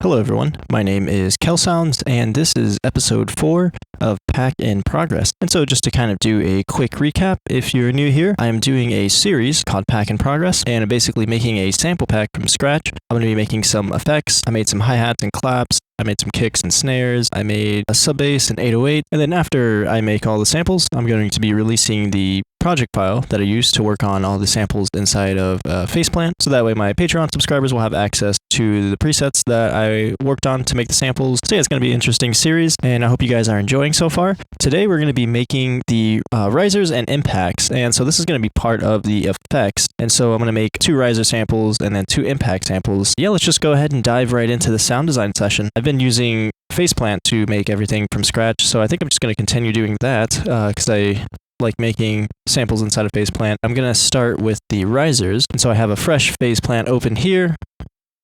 Hello, everyone. My name is KelSounds, and this is episode 4 of Pack in Progress. And so, just to kind of do a quick recap, if you're new here, I am doing a series called Pack in Progress, and I'm basically making a sample pack from scratch. I'm going to be making some effects. I made some hi-hats and claps. I made some kicks and snares. I made a sub bass and 808. And then after I make all the samples, I'm going to be releasing the project file that I use to work on all the samples inside of Faceplant. So that way my Patreon subscribers will have access to the presets that I worked on to make the samples. So yeah, it's going to be an interesting series, and I hope you guys are enjoying so far. Today we're going to be making the risers and impacts, and so this is going to be part of the effects. And so I'm going to make 2 riser samples and then 2 impact samples. Yeah, let's just go ahead and dive right into the sound design session. I've been using Faceplant to make everything from scratch, so I think I'm just going to continue doing that because I like making samples inside of Faceplant. I'm going to start with the risers, and so I have a fresh Faceplant open here.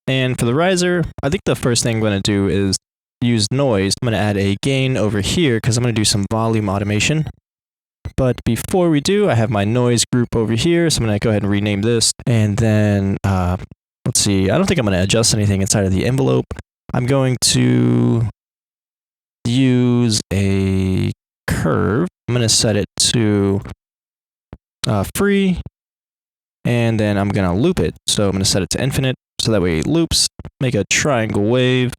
And for the riser, I think the first thing I'm going to do is use noise. I'm going to add a gain over here because I'm going to do some volume automation. But before we do, I have my noise group over here, so I'm going to go ahead and rename this. And then, let's see, I don't think I'm going to adjust anything inside of the envelope. I'm going to use a curve. I'm going to set it to free, and then I'm going to loop it. So I'm going to set it to infinite, so that way it loops. Make a triangle wave.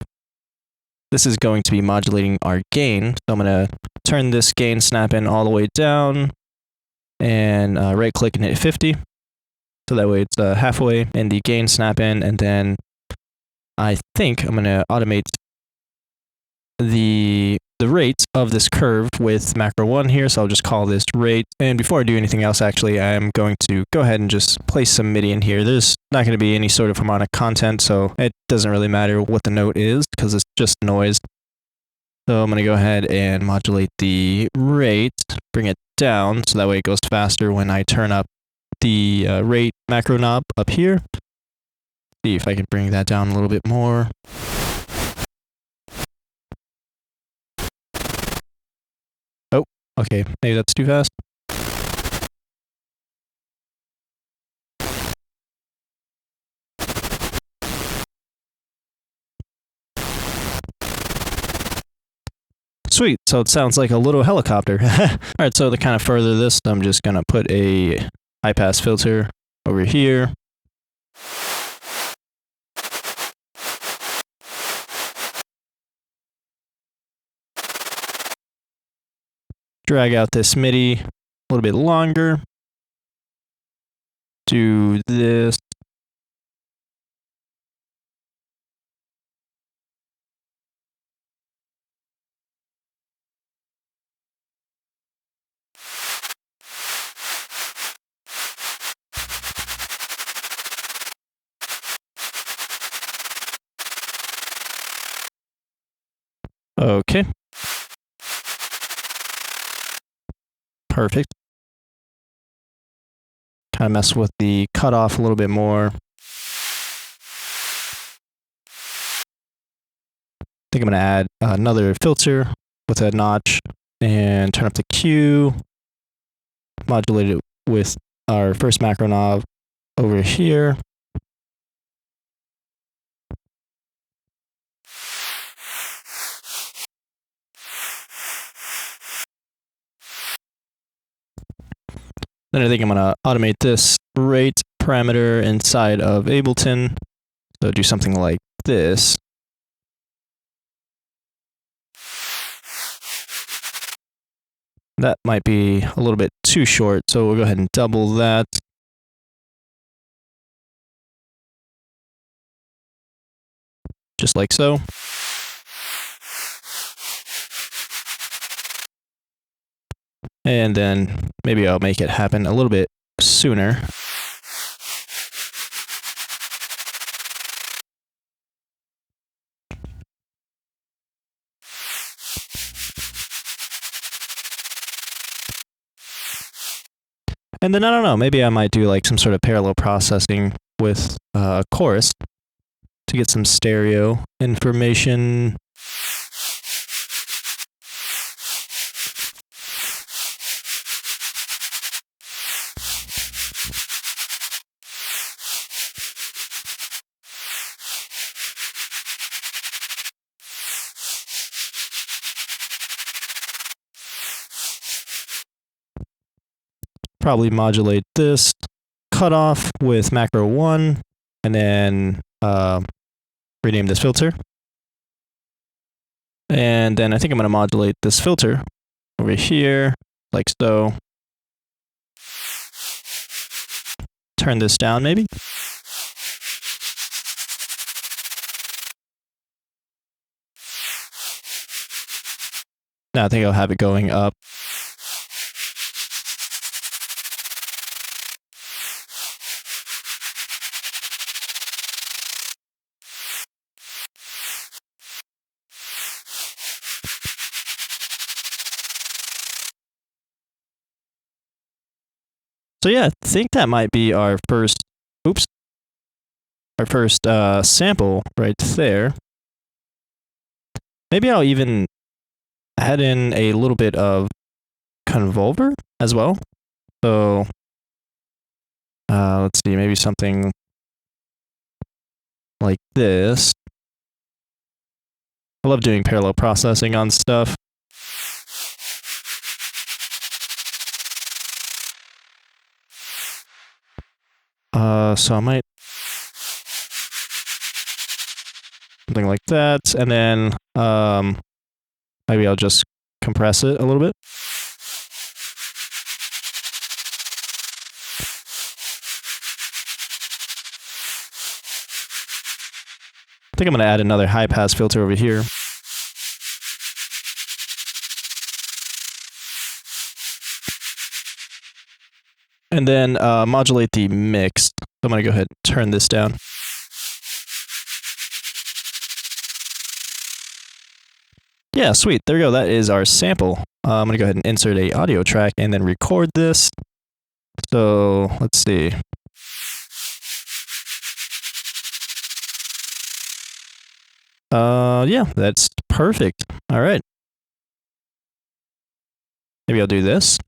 This is going to be modulating our gain. So I'm going to turn this gain snap in all the way down, and right click and hit 50. So that way it's halfway in the gain snap in, and then I think I'm going to automate the rate of this curve with macro 1 here, so I'll just call this rate. And before I do anything else, actually, I'm going to go ahead and just place some MIDI in here. There's not going to be any sort of harmonic content, so it doesn't really matter what the note is because it's just noise. So I'm going to go ahead and modulate the rate, bring it down so that way it goes faster when I turn up the rate macro knob up here. See if I can bring that down a little bit more. Okay, maybe that's too fast. Sweet, so it sounds like a little helicopter. Alright, so to kind of further this, I'm just going to put a high pass filter over here. Drag out this MIDI a little bit longer. Do this. Okay. Perfect. Kind of mess with the cutoff a little bit more. I think I'm going to add another filter with a notch and turn up the Q. Modulate it with our first macro knob over here. Then I think I'm going to automate this rate parameter inside of Ableton. So do something like this. That might be a little bit too short, so we'll go ahead and double that. Just like so. And then maybe I'll make it happen a little bit sooner. And then I don't know, maybe I might do like some sort of parallel processing with a chorus to get some stereo information. probably modulate this cutoff with macro 1, and then rename this filter. And then I think I'm going to modulate this filter over here, like so. Turn this down, maybe. Now I think I'll have it going up. So yeah, I think that might be our first, our first sample right there. Maybe I'll even add in a little bit of convolver as well. So let's see, maybe something like this. I love doing parallel processing on stuff. So I might something like that, and then maybe I'll just compress it a little bit. I think I'm going to add another high pass filter over here. And then modulate the mix. I'm going to go ahead and turn this down. Yeah, sweet. There we go. That is our sample. I'm going to go ahead and insert a audio track and then record this. So let's see. Yeah, that's perfect. All right. Maybe I'll do this.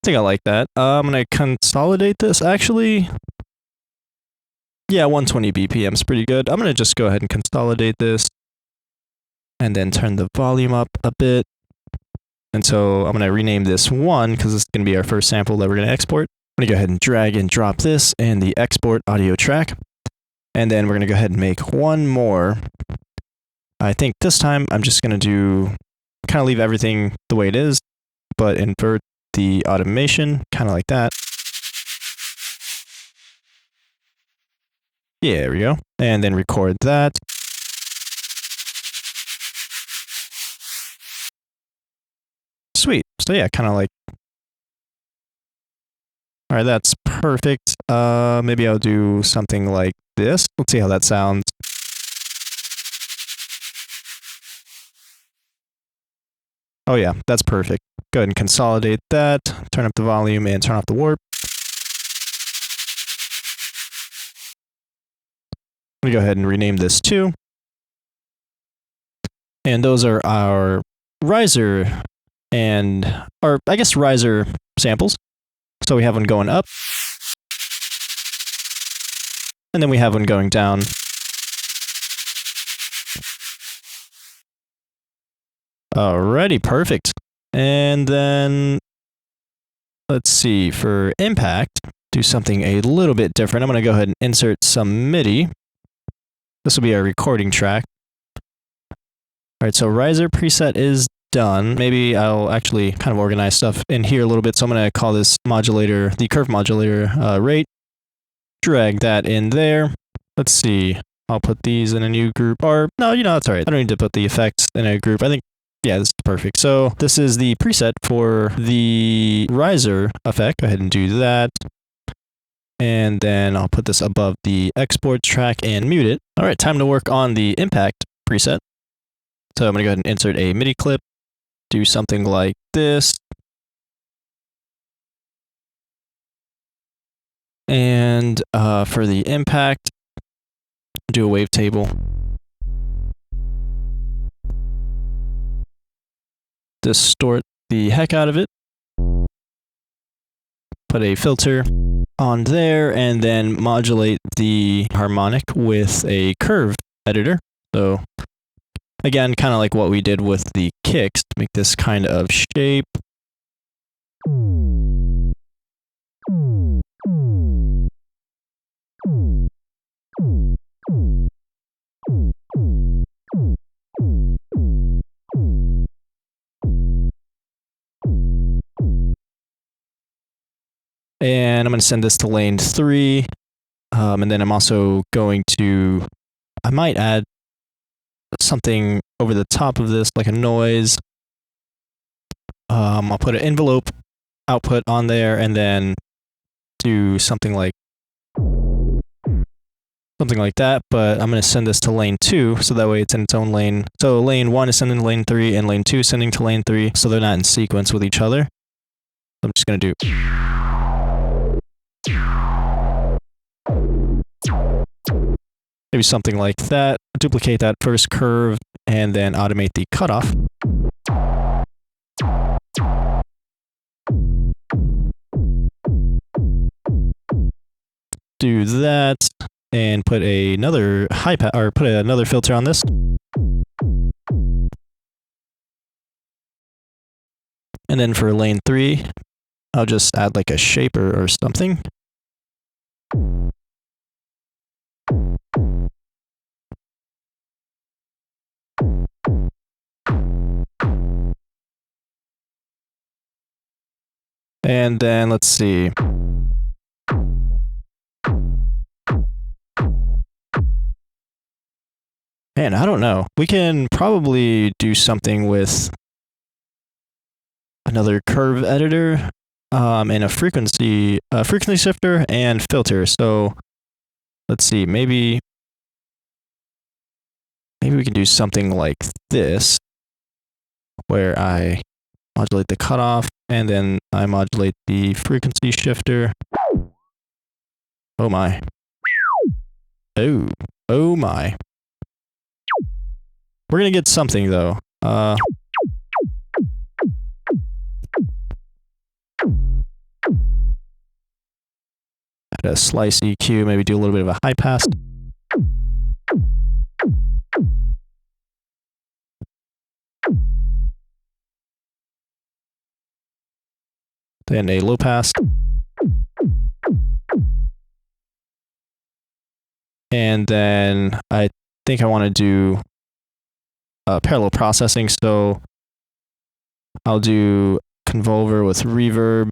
I think I like that. I'm going to consolidate this. Actually, yeah, 120 BPM is pretty good. I'm going to just go ahead and consolidate this and then turn the volume up a bit. And so I'm going to rename this 1 because this is going to be our first sample that we're going to export. I'm going to go ahead and drag and drop this in the export audio track. And then we're going to go ahead and make one more. I think this time I'm just going to do, kind of leave everything the way it is, but invert the automation, kind of like that. Yeah, there we go. And then record that. Sweet. So yeah, kind of like. All right, that's perfect. Maybe I'll do something like this. Let's see how that sounds. Oh yeah, that's perfect. Go ahead and consolidate that, turn up the volume and turn off the warp. I'm going to go ahead and rename this too. And those are our riser and, or I guess riser samples. So we have one going up. And then we have one going down. Alrighty, perfect. And then, let's see, for impact, do something a little bit different. I'm going to go ahead and insert some MIDI. This will be our recording track. Alright, so riser preset is done. Maybe I'll actually kind of organize stuff in here a little bit. So I'm going to call this modulator, the curve modulator rate. Drag that in there. Let's see. I'll put these in a new group. Or, no, you know, that's all right. I don't need to put the effects in a group. I think, yeah, this is perfect. So this is the preset for the riser effect. Go ahead and do that. And then I'll put this above the export track and mute it. All right, time to work on the impact preset. So I'm going to go ahead and insert a MIDI clip. Do something like this. And for the impact, do a wavetable. Distort the heck out of it. Put a filter on there and then modulate the harmonic with a curve editor. So Again, kind of like what we did with the kicks, to make this kind of shape. And I'm going to send this to lane 3. And then I'm also going to, I might add something over the top of this, like a noise. I'll put an envelope output on there and then do something like that, but I'm going to send this to lane 2, so that way it's in its own lane. So lane 1 is sending to lane 3, and lane 2 is sending to lane 3, so they're not in sequence with each other. I'm just going to do... maybe something like that. Duplicate that first curve, and then automate the cutoff. Do that, and put another put another filter on this. And then for lane 3, I'll just add like a shaper or something. And then let's see. Man, I don't know. We can probably do something with another curve editor, and a frequency shifter and filter. So let's see, maybe we can do something like this, where I modulate the cutoff and then I modulate the frequency shifter. Oh my. Oh my. We're gonna get something though. Add a slice EQ, maybe do a little bit of a high pass. Then a low pass. And then I think I want to do parallel processing, so I'll do convolver with reverb.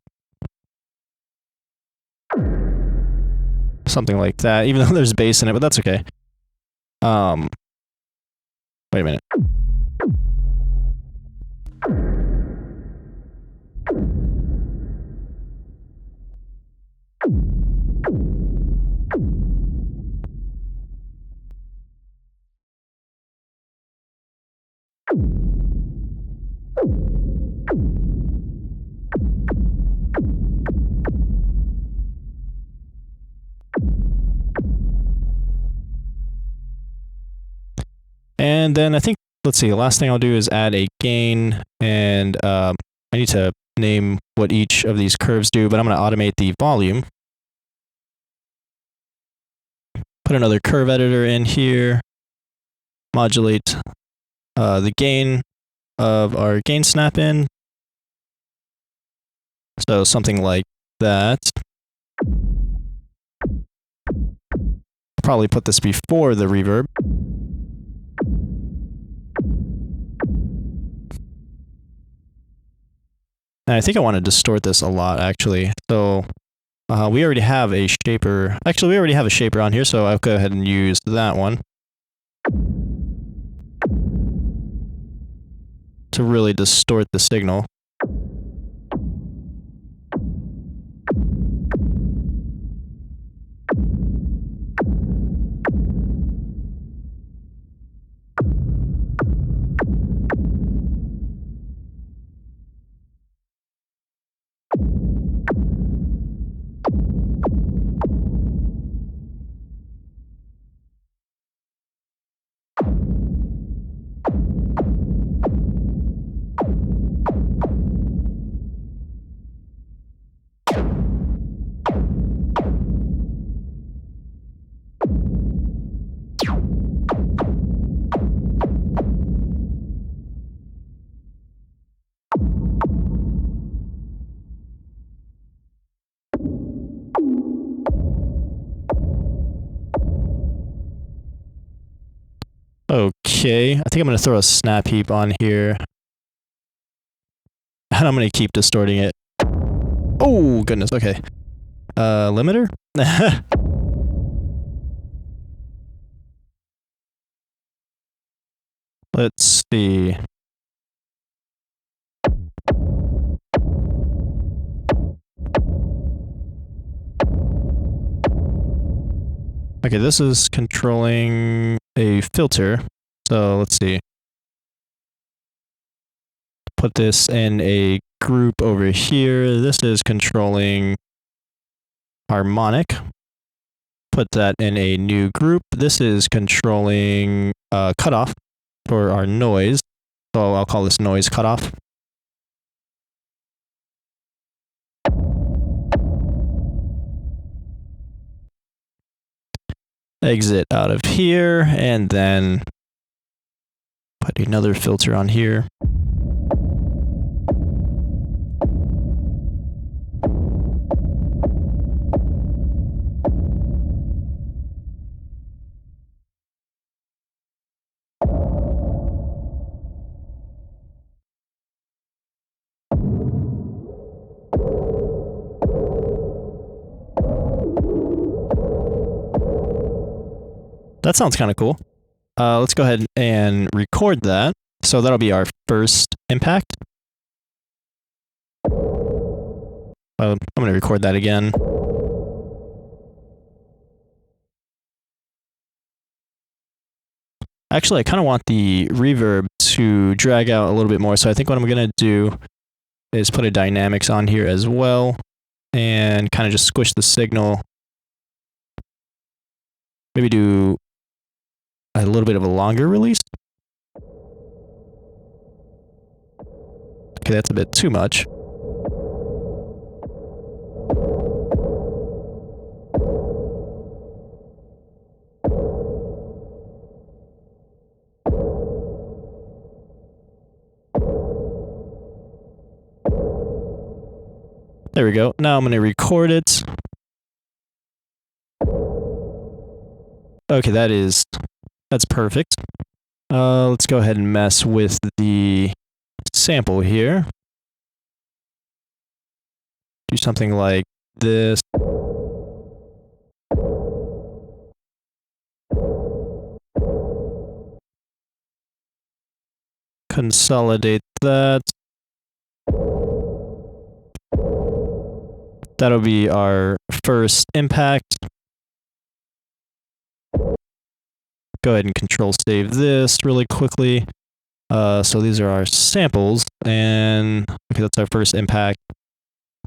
Something like that, even though there's bass in it, but that's okay. Wait a minute. And then I think, let's see, the last thing I'll do is add a gain, and I need to name what each of these curves do, but I'm going to automate the volume. Put another curve editor in here, modulate the gain of our gain snap in. So something like that. Probably put this before the reverb. And I think I want to distort this a lot, actually. So we already have a shaper. Actually, we already have a shaper on here, so I'll go ahead and use that one to really distort the signal. Okay, I think I'm going to throw a snap heap on here. And I'm going to keep distorting it. Oh, goodness, okay. Limiter? Let's see. Okay, this is controlling a filter. So let's see. Put this in a group over here. This is controlling harmonic. Put that in a new group. This is controlling cutoff for our noise. So I'll call this noise cutoff. Exit out of here, and then put another filter on here. That sounds kind of cool. Let's go ahead and record that. So that'll be our first impact. I'm going to record that again. Actually, I kind of want the reverb to drag out a little bit more. So I think what I'm going to do is put a dynamics on here as well and kind of just squish the signal. Maybe do a little bit of a longer release. Okay, that's a bit too much. There we go. Now I'm going to record it. Okay, that's perfect. Let's go ahead and mess with the sample here. Do something like this. Consolidate that. That'll be our first impact. Go ahead and control save this really quickly. So these are our samples, and okay, that's our first impact.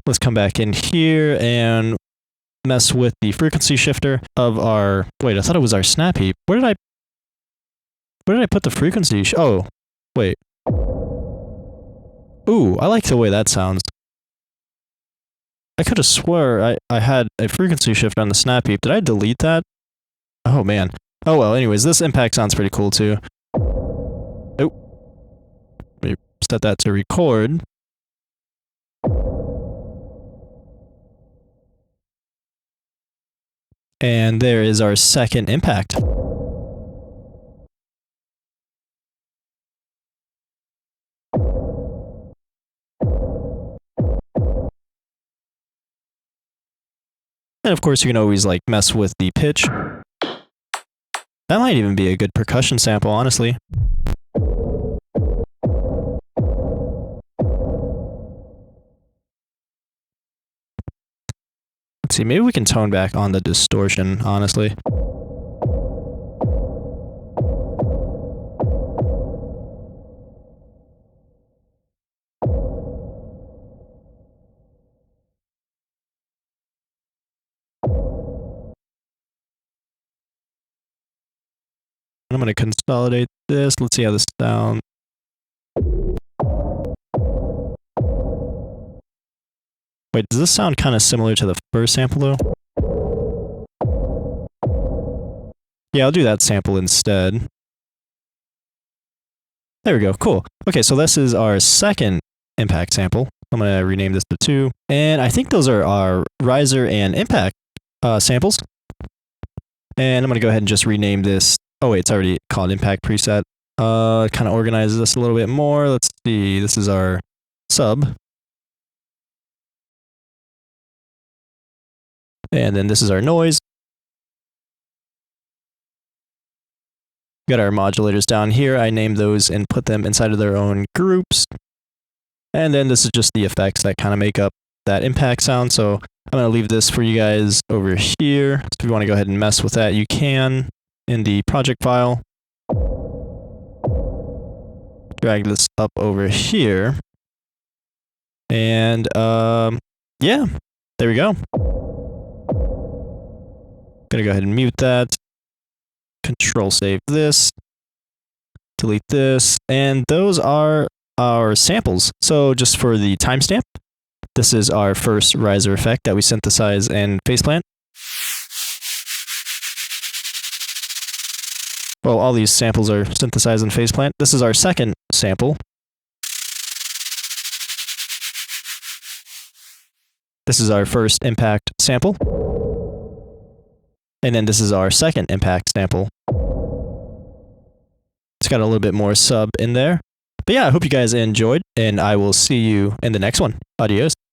Let's come back in here and mess with the frequency shifter of our, wait, I thought it was our snap heap. Where did I put the frequency? Oh, wait. Ooh, I like the way that sounds. I could have swore I had a frequency shift on the snap heap. Did I delete that? Oh man. Oh well, anyways, this impact sounds pretty cool too. Oh. Let me set that to record. And there is our second impact. And of course, you can always like mess with the pitch. That might even be a good percussion sample, honestly. Let's see, maybe we can tone back on the distortion, honestly. I'm going to consolidate this. Let's see how this sounds. Wait, does this sound kind of similar to the first sample though? Yeah, I'll do that sample instead. There we go, cool. Okay, so this is our second impact sample. I'm going to rename this to 2. And I think those are our riser and impact samples. And I'm going to go ahead and just rename this. Oh wait, it's already called impact preset. kind of organize this a little bit more. Let's see. This is our sub. And then this is our noise. Got our modulators down here. I named those and put them inside of their own groups. And then this is just the effects that kind of make up that impact sound. So I'm going to leave this for you guys over here. So if you want to go ahead and mess with that, you can in the project file. Drag this up over here. And yeah, there we go. Gonna go ahead and mute that. Control save this. Delete this. And those are our samples. So just for the timestamp, this is our first riser effect that we synthesize in Faceplant. Well, all these samples are synthesized in Faceplant. This is our second sample. This is our first impact sample. And then this is our second impact sample. It's got a little bit more sub in there. But yeah, I hope you guys enjoyed, and I will see you in the next one. Adios.